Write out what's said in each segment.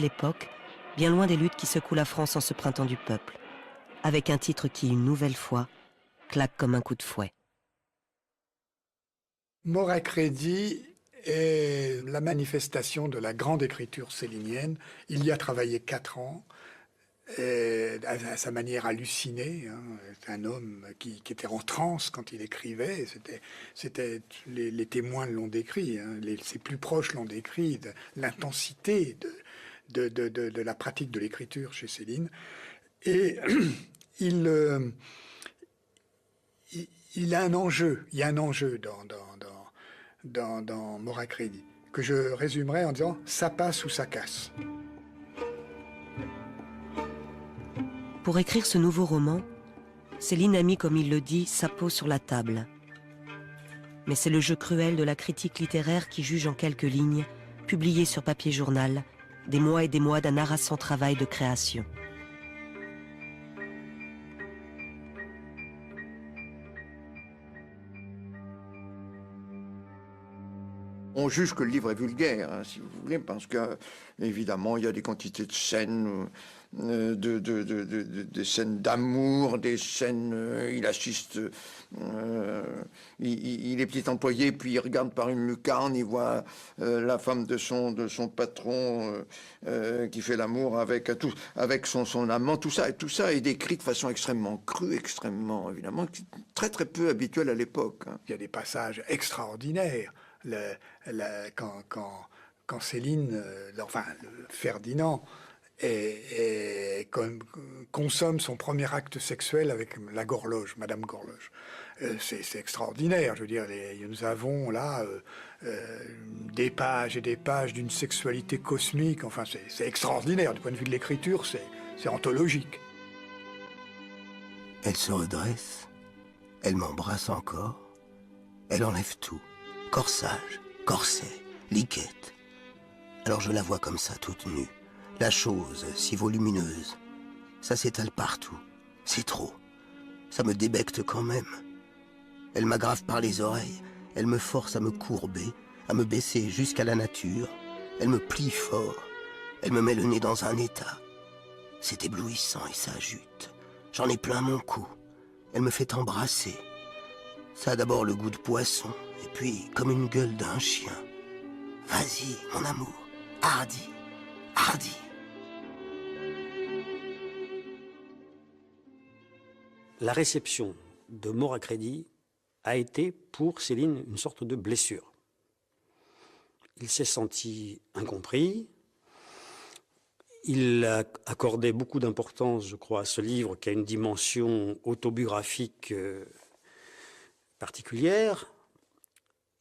l'époque, bien loin des luttes qui secouent la France en ce printemps du peuple, avec un titre qui, une nouvelle fois, claque comme un coup de fouet. Mort à crédit est la manifestation de la grande écriture célinienne. Il y a travaillé 4 ans, à sa manière hallucinée. C'est un homme qui était en transe quand il écrivait. Les témoins l'ont décrit, ses plus proches l'ont décrit, de l'intensité de la pratique de l'écriture chez Céline. Et il a un enjeu, il y a un enjeu dans Mort à crédit, que je résumerai en disant « ça passe ou ça casse ». Pour écrire ce nouveau roman, Céline a mis, comme il le dit, sa peau sur la table. Mais c'est le jeu cruel de la critique littéraire qui juge en quelques lignes, publiées sur papier journal, des mois et des mois d'un harassant travail de création. On juge que le livre est vulgaire, si vous voulez, parce que, évidemment, il y a des quantités de scènes, des scènes d'amour, des scènes, il assiste, il est petit employé, puis il regarde par une lucarne, il voit la femme de son patron qui fait l'amour avec son amant, tout ça est décrit de façon extrêmement crue, extrêmement, évidemment, très très peu habituelle à l'époque. Il y a des passages extraordinaires. Quand Céline, Ferdinand, consomme son premier acte sexuel avec la Gorloge, Madame Gorloge. C'est extraordinaire, je veux dire, nous avons là des pages et des pages d'une sexualité cosmique, enfin c'est extraordinaire, du point de vue de l'écriture, c'est anthologique. Elle se redresse, elle m'embrasse encore, elle enlève tout. Corsage, corset, liquette. Alors je la vois comme ça, toute nue. La chose, si volumineuse. Ça s'étale partout. C'est trop. Ça me débecte quand même. Elle m'aggrave par les oreilles. Elle me force à me courber, à me baisser jusqu'à la nature. Elle me plie fort. Elle me met le nez dans un état. C'est éblouissant et ça jute. J'en ai plein mon cou. Elle me fait embrasser. Ça a d'abord le goût de poisson. Et puis, comme une gueule d'un chien. Vas-y, mon amour, hardi, hardi. La réception de Mort à crédit a été pour Céline une sorte de blessure. Il s'est senti incompris. Il a accordé beaucoup d'importance, je crois, à ce livre qui a une dimension autobiographique particulière.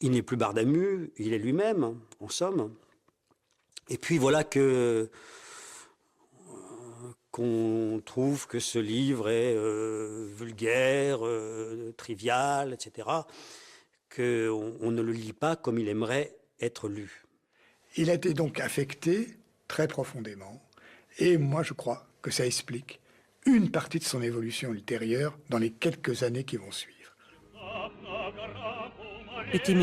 Il n'est plus Bardamu, il est lui-même, en somme. Et puis voilà qu'on trouve que ce livre est vulgaire, trivial, etc., qu'on ne le lit pas comme il aimerait être lu. Il a été donc affecté très profondément, et moi je crois que ça explique une partie de son évolution ultérieure dans les quelques années qui vont suivre. Été